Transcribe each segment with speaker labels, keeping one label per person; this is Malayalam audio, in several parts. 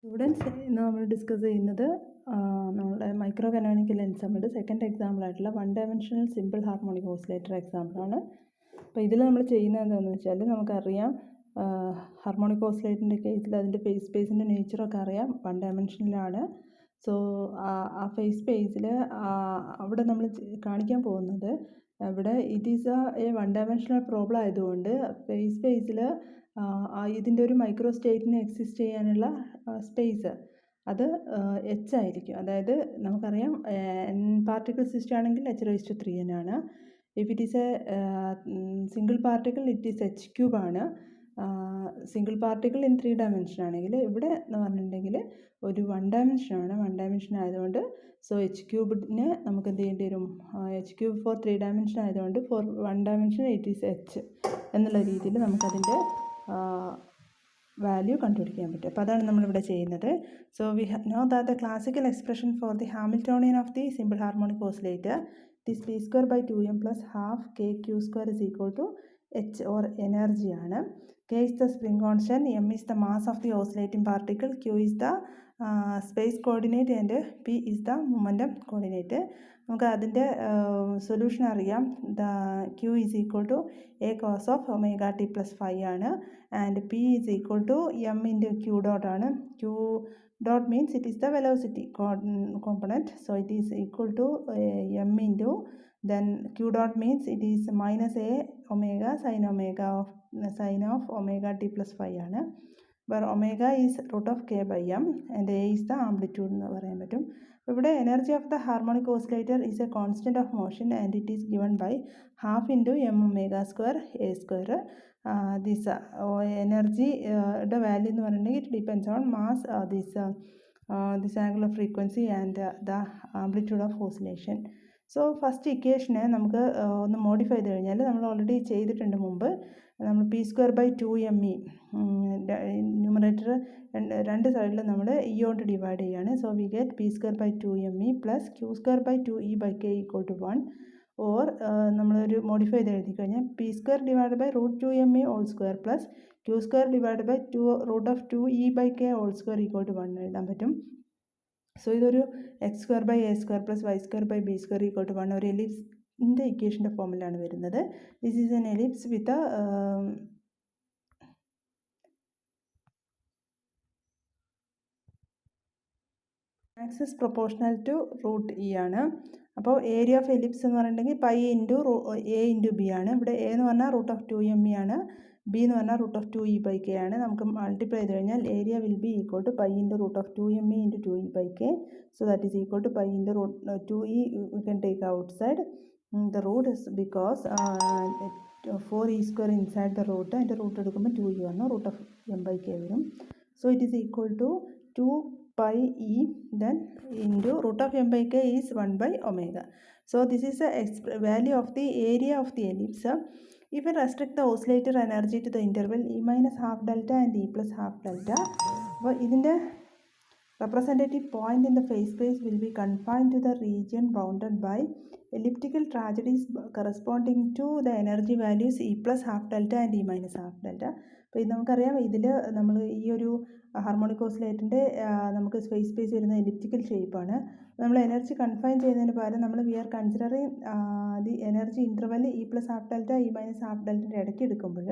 Speaker 1: സ്റ്റുഡൻസ് ഇന്ന് നമ്മൾ ഡിസ്കസ് ചെയ്യുന്നത് നമ്മളുടെ മൈക്രോ കനോണിക്കൽ എൻസെമ്പിളുടെ സെക്കൻഡ് എക്സാമ്പിളായിട്ടുള്ള one dimensional simple harmonic oscillator എക്സാമ്പിളാണ്. അപ്പോൾ ഇതിൽ നമ്മൾ ചെയ്യുന്നത് എന്താണെന്ന് വെച്ചാൽ നമുക്കറിയാം ഹാർമോണിക് ഓസിലേറ്ററിൻ്റെ കേസിൽ അതിൻ്റെ ഫേസ് സ്പേസിൻ്റെ നേച്ചറൊക്കെ അറിയാം, വൺ ഡയമെൻഷനിലാണ്. സോ ആ ഫേസ് സ്പേസിൽ അവിടെ നമ്മൾ കാണിക്കാൻ പോകുന്നത് ഇവിടെ it is A one dimensional problem ആയതുകൊണ്ട് ഫേസ് സ്പേസിൽ ഇതിൻ്റെ ഒരു മൈക്രോ സ്റ്റേറ്റിന് എക്സിസ്റ്റ് ചെയ്യാനുള്ള സ്പേസ് അത് എച്ച് ആയിരിക്കും. അതായത് നമുക്കറിയാം എൻ പാർട്ടിക്കിൾ സിസ്റ്റം ആണെങ്കിൽ H⁻³ ആണ്. If it is A single particle it is H³ ആണ്. സിംഗിൾ പാർട്ടിക്കിൾ ഇൻ 3 ഡയമെൻഷൻ ആണെങ്കിൽ ഇവിടെ എന്ന് പറഞ്ഞിട്ടുണ്ടെങ്കിൽ ഒരു വൺ ഡയമെൻഷനാണ്. വൺ ഡയമെൻഷൻ ആയതുകൊണ്ട് സോ H³ നമുക്ക് എന്ത് ചെയ്യേണ്ടി വരും, H³ ഫോർ 3 ഡയമെൻഷൻ ആയതുകൊണ്ട് for one dimension it is H എന്നുള്ള രീതിയിൽ നമുക്കതിൻ്റെ വാല്യൂ കണ്ടുപിടിക്കാൻ പറ്റും. അപ്പോൾ അതാണ് നമ്മളിവിടെ ചെയ്യുന്നത്. So we know that the classical expression for the Hamiltonian of the simple harmonic oscillator this p²/2m + ½ kq² is equal to h or energy ആണ്. k is the spring constant, m is the mass of the oscillating particle, q is the space coordinate and p is the momentum coordinate. നമുക്ക് അതിൻ്റെ സൊല്യൂഷൻ അറിയാം. q is equal to a cos of ωt + phi ആണ്. And p is equal to m into q dot ആണ്. q dot means it is the velocity component. So it is equal to m into then q dot means it is minus a omega sin of ωt + phi ആണ്. where omega is √k/m and a is the amplitude എന്ന് പറയാൻ പറ്റും. ഇവിടെ energy of the harmonic oscillator is a constant of motion and it is given by ½ into m⁻² a². This എനർജിയുടെ വാല്യൂ എന്ന് പറഞ്ഞിട്ടുണ്ടെങ്കിൽ it depends on mass, this angular frequency and the amplitude of oscillation. So first ഇക്വേഷനെ നമുക്ക് ഒന്ന് മോഡിഫൈ ചെയ്ത് കഴിഞ്ഞാൽ നമ്മൾ ഓൾറെഡി ചെയ്തിട്ടുണ്ട് മുമ്പ്. നമ്മൾ p²/2me ന്യൂമറേറ്റർ രണ്ട് സൈഡിലും നമ്മൾ e കൊണ്ട് ഡിവൈഡ് ചെയ്യുകയാണ്. So we get p²/2me + q²/2e/k = 1. Or നമ്മളൊരു മോഡിഫൈ ചെയ്ത് എഴുതി കഴിഞ്ഞാൽ p² / √2me² + q² / √2e/k² = 1 എഴുതാൻ പറ്റും. സോ ഇതൊരു x²/a² + y²/b² = 1 ഒരു എലിപ്സിൻ്റെ ഇക്വേഷൻ്റെ ഫോമിലാണ് വരുന്നത്. This is an ellipse with axis proportional to √e ആണ്. അപ്പോൾ ഏരിയ ഓഫ് എലിപ്സ് എന്ന് പറഞ്ഞിട്ടുണ്ടെങ്കിൽ π × a × b ആണ്. ഇവിടെ a എന്ന് പറഞ്ഞാൽ √2me ആണ്, b എന്ന് പറഞ്ഞാൽ √2e/k ആണ്. നമുക്ക് മൾട്ടിപ്ലൈ ചെയ്ത് കഴിഞ്ഞാൽ area will be equal to π × √2me × 2e/k. So that is equal to π × 2e. We can take outside the root because 4e² inside the root. അതിൻ്റെ റൂട്ട് എടുക്കുമ്പോൾ 2e വന്നു, √m/k വരും. So it is equal to 2πe then into √m/k is 1/ω. So this is the value of the area of the ellipse. If we restrict the oscillator energy to the interval e - ½ delta and e + ½ delta, അപ്പോൾ ഇതിൻ്റെ representative point in the phase space will be confined to the region bounded by elliptical trajectories corresponding to the energy values e + ½ delta and e - ½ delta. അപ്പോൾ ഇത് നമുക്കറിയാം, ഇതിൽ നമ്മൾ ഈ ഒരു ഹാർമോണിക് ഓസിലേറ്ററിൻ്റെ നമുക്ക് സ്പേസ് വരുന്ന എലിപ്റ്റിക്കൽ ഷേപ്പാണ്. നമ്മൾ എനർജി കൺഫൈൻ ചെയ്യുന്നതിന് പകരം നമ്മൾ we are considering the energy interval e + ½ delta e - ½ delta ഇടയ്ക്ക് എടുക്കുമ്പോൾ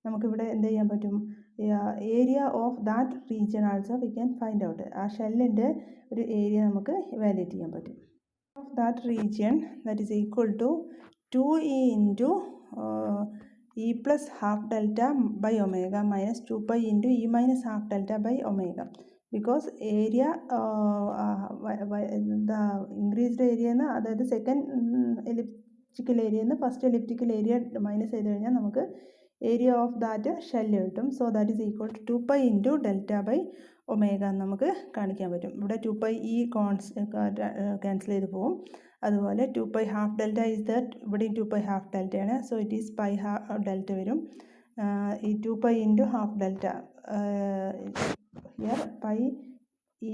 Speaker 1: നമുക്കിവിടെ എന്ത് ചെയ്യാൻ പറ്റും, area of that region also we can find out. ആ ഷെല്ലിൻ്റെ ഒരു ഏരിയ നമുക്ക് വാല്യുവേറ്റ് ചെയ്യാൻ പറ്റും. Of that region that is equal to 2e into e + ½ delta by omega minus 2π into e - ½ delta by omega. Because area the increased area എന്ന്, അതായത് സെക്കൻഡ് എലിപ്റ്റിക്കൽ ഏരിയ എന്ന് ഫസ്റ്റ് എലിപ്റ്റിക്കൽ ഏരിയ മൈനസ് ചെയ്ത് കഴിഞ്ഞാൽ നമുക്ക് ഏരിയ ഓഫ് ദാറ്റ് ഷെല്ല് കിട്ടും. So that is equal to 2π into delta by omega എന്ന് നമുക്ക് കാണിക്കാൻ പറ്റും. ഇവിടെ 2π ക്യാൻസൽ ചെയ്ത് പോകും. അതുപോലെ 2π ½ delta is that ഇവിടെയും 2π ½ delta ആണ്. സോ ഇറ്റ് ഈസ് π ½ delta വരും. ഈ 2π into ½ delta here π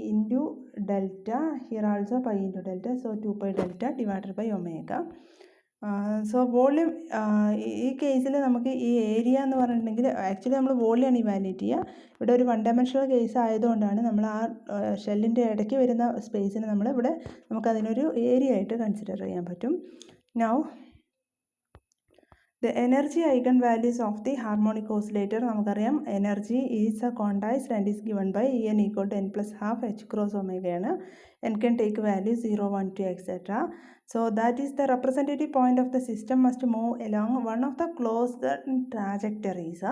Speaker 1: into delta, here also π into delta, so 2π delta divided by omega. So volume ഈ കേസിൽ നമുക്ക് ഈ ഏരിയ എന്ന് പറഞ്ഞിട്ടുണ്ടെങ്കിൽ ആക്ച്വലി നമ്മൾ വോളിയമാണ് ഇവാലുവേറ്റ് ചെയ്യുക. ഇവിടെ ഒരു വൺ ഡയമെൻഷണൽ കേസ് ആയതുകൊണ്ടാണ് നമ്മൾ ആ ഷെല്ലിൻ്റെ ഇടയ്ക്ക് വരുന്ന സ്പേസിന് നമ്മൾ ഇവിടെ നമുക്കതിനൊരു ഏരിയ ആയിട്ട് കൺസിഡർ ചെയ്യാൻ പറ്റും. Now the energy eigenvalues of the harmonic oscillator നമുക്കറിയാം energy is quantised and is given by n equal to n plus half h cross omega ആണ്. n can take value 0, 1, 2 etc. So that is the representative point of the system must move along one of the closed trajectories.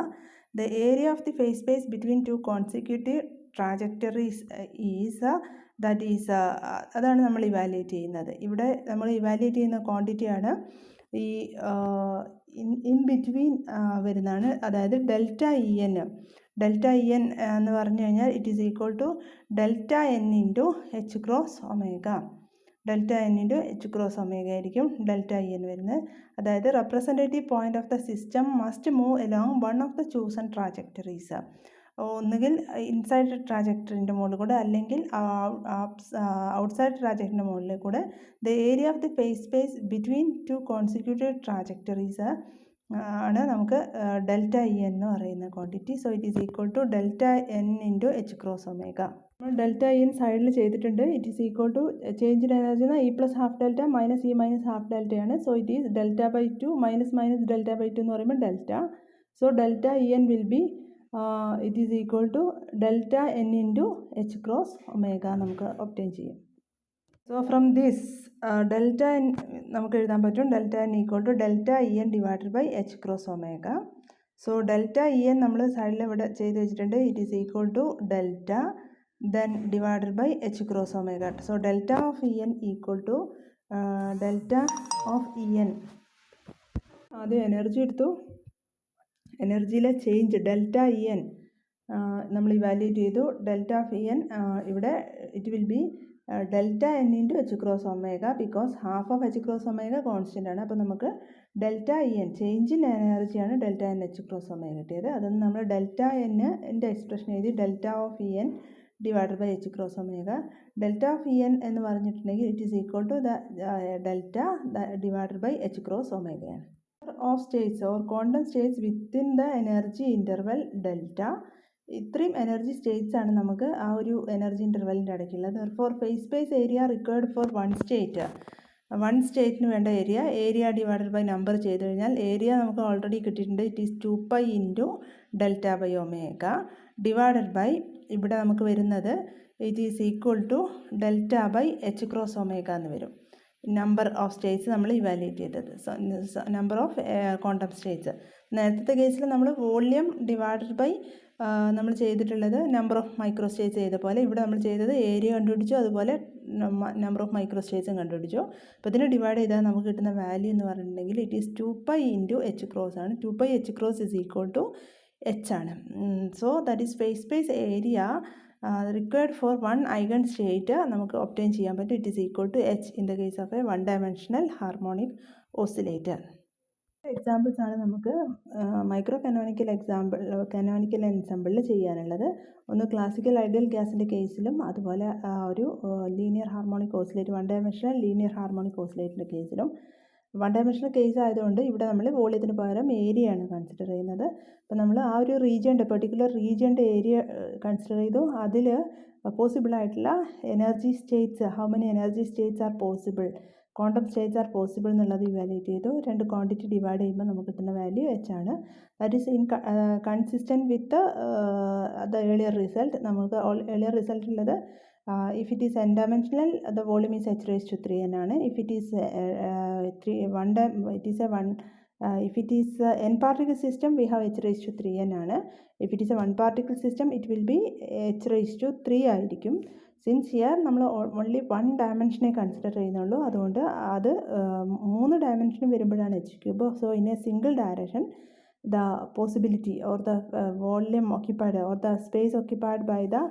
Speaker 1: The area of the phase space between two consecutive trajectories is that is അതാണ് നമ്മൾ ഇവാലുവേറ്റ് ചെയ്യുന്നത്. ഇവിടെ നമ്മൾ ഇവാലുവേറ്റ് ചെയ്യുന്ന ക്വാണ്ടിറ്റിയാണ് ഈ ഇൻ ബിറ്റ്വീൻ വരുന്നതാണ്. അതായത് ഡെൽറ്റ ഇ എൻ എന്ന് പറഞ്ഞു കഴിഞ്ഞാൽ it is equal to delta N into H cross omega. Delta N into H cross omega ആയിരിക്കും ഡെൽറ്റ ഇ എൻ വരുന്നത്. അതായത് representative point of the system must move along one of the chosen trajectories. ഒന്നുകിൽ ഇൻസൈഡ് ട്രാജക്ടറിൻ്റെ മുകളിൽ കൂടെ അല്ലെങ്കിൽ ഔട്ട്സൈഡ് ട്രാജക്ടറിൻ്റെ മുകളിൽ കൂടെ the area of the phase space between two consecutive trajectories ആണ് നമുക്ക് ഡെൽറ്റ ഇ എന്ന് പറയുന്ന quantity. So it is equal to delta N into H cross omega. നമ്മൾ ഡെൽറ്റ ഇ എൻ സൈഡിൽ ചെയ്തിട്ടുണ്ട്. It is equal to change in energy E plus half delta minus E minus half ഡെൽറ്റയാണ്. So it is delta by two minus delta by two എന്ന് പറയുമ്പോൾ delta. So delta E N will be it is equal to delta N into H cross omega നമുക്ക് ഒബ്റ്റെയിൻ ചെയ്യും. So from this delta N നമുക്ക് എഴുതാൻ പറ്റും delta N equal to delta E N divided by H cross omega. So delta E n നമ്മൾ സൈഡിൽ ഇവിടെ ചെയ്ത് വെച്ചിട്ടുണ്ട്. It is equal to delta then divided by H cross omega. So delta of E n equal to delta of E n. ആദ്യം എനർജി എടുത്തു. എനർജിയിലെ ചേഞ്ച് ഡെൽറ്റ ഇ എൻ നമ്മൾ ഇവാലുവേറ്റ് ചെയ്തു. ഡെൽറ്റ ഓഫ് ഇ എൻ ഇവിടെ it will be delta N into H cross omega because half of H cross omega constant ആണ്. അപ്പോൾ നമുക്ക് delta E N change in എനർജിയാണ് delta N H cross omega കിട്ടിയത്. അതൊന്ന് നമ്മൾ ഡെൽറ്റ എൻ്റെ എക്സ്പ്രഷൻ എഴുതി delta of E N divided by H cross omega. Delta of E N എന്ന് പറഞ്ഞിട്ടുണ്ടെങ്കിൽ it is equal to the delta divided by H cross ഒമേഗയാണ്. Of states or quantum states within the energy interval delta. ഇത്രയും എനർജി സ്റ്റേറ്റ്സ് ആണ് നമുക്ക് ആ ഒരു energy ഇൻ്റർവെല്ലിൻ്റെ ഇടയ്ക്കുള്ളത്. For phase space area required for one സ്റ്റേറ്റിന് വേണ്ട ഏരിയ ഡിവൈഡഡ് ബൈ നമ്പർ ചെയ്ത് കഴിഞ്ഞാൽ ഏരിയ നമുക്ക് ഓൾറെഡി കിട്ടിയിട്ടുണ്ട്. It is 2π into delta by omega divided by ഇവിടെ നമുക്ക് വരുന്നത് it is equal to delta by H cross omega എന്ന് വരും. നമ്പർ ഓഫ് സ്റ്റേറ്റ്സ് നമ്മൾ ഇവാലുവേറ്റ് ചെയ്തത്. Number of quantum states. നേരത്തെ കേസിൽ നമ്മൾ വോള്യം ഡിവൈഡഡ് ബൈ നമ്മൾ ചെയ്തിട്ടുള്ളത് നമ്പർ ഓഫ് മൈക്രോ സ്റ്റേറ്റ്സ് ചെയ്ത പോലെ ഇവിടെ നമ്മൾ ചെയ്തത് ഏരിയ കണ്ടുപിടിച്ചു, അതുപോലെ നമ്പർ ഓഫ് മൈക്രോ സ്റ്റേറ്റ്സും കണ്ടുപിടിച്ചു. അപ്പോൾ ഇതിനെ ഡിവൈഡ് ചെയ്താൽ നമുക്ക് കിട്ടുന്ന വാല്യൂ എന്ന് പറഞ്ഞിട്ടുണ്ടെങ്കിൽ it is 2π into H cross ആണ്. 2π H cross is equal to H ആണ്. So that is phase space area required for one eigen state നമുക്ക് ഒബ്റ്റെയിൻ ചെയ്യാൻ പറ്റും. It is equal to H in the case of a one dimensional harmonic oscillator. Examples ആണ് നമുക്ക് മൈക്രോ കനോനിക്കൽ എൻസംബിളിൽ ചെയ്യാനുള്ളത്. ഒന്ന് ക്ലാസിക്കൽ ഐഡിയൽ ഗ്യാസിൻ്റെ കേസിലും അതുപോലെ ഒരു linear harmonic oscillator one dimensional linear harmonic ഓസിലേറ്ററിൻ്റെ കേസിലും. വൺ ഡയമെൻഷണൽ കേസ് ആയതുകൊണ്ട് ഇവിടെ നമ്മൾ വോളിയത്തിന് പകരം ഏരിയയാണ് കൺസിഡർ ചെയ്യുന്നത്. അപ്പോൾ നമ്മൾ ആ ഒരു പെർട്ടിക്കുലർ റീജിയൻ്റെ ഏരിയ കൺസിഡർ ചെയ്തു. അതിൽ പോസിബിൾ ആയിട്ടുള്ള energy States how many energy States R possible, quantum States R possible എന്നുള്ളത് ഇവാലുവേറ്റ് ചെയ്തു. രണ്ട് ക്വാണ്ടിറ്റി ഡിവൈഡ് ചെയ്യുമ്പോൾ നമുക്ക് കിട്ടുന്ന വാല്യൂ എച്ച് ആണ്. That is consistent with the earlier result. നമുക്ക് ഏർലിയർ റിസൾട്ട് ഉള്ളത് if it is n dimensional the volume is h raised to 3n ആണ്. if it is if it is n particle system we have h raised to 3n ആണ്. if it is a one particle system it will be h raised to 3 ആയിരിക്കും. സിൻസ് ഹിയർ നമ്മൾ ഓൺലി വൺ ഡയമെൻഷനെ കൺസിഡർ ചെയ്യുന്നുള്ളൂ, അതുകൊണ്ട് അത് 3 ഡയമെൻഷനും വരുമ്പോഴാണ് H cube. So in A single direction the possibility or the volume occupied or the space occupied by the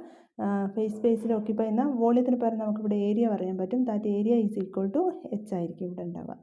Speaker 1: phase സ്പേസിൽ ഓക്യുപ്പൈ ചെയ്യുന്ന വോളിയത്തിന് പകരം നമുക്കിവിടെ ഏരിയ പറയാൻ പറ്റും. That area is equal to h ആയിരിക്കും ഇവിടെ ഉണ്ടാവുക.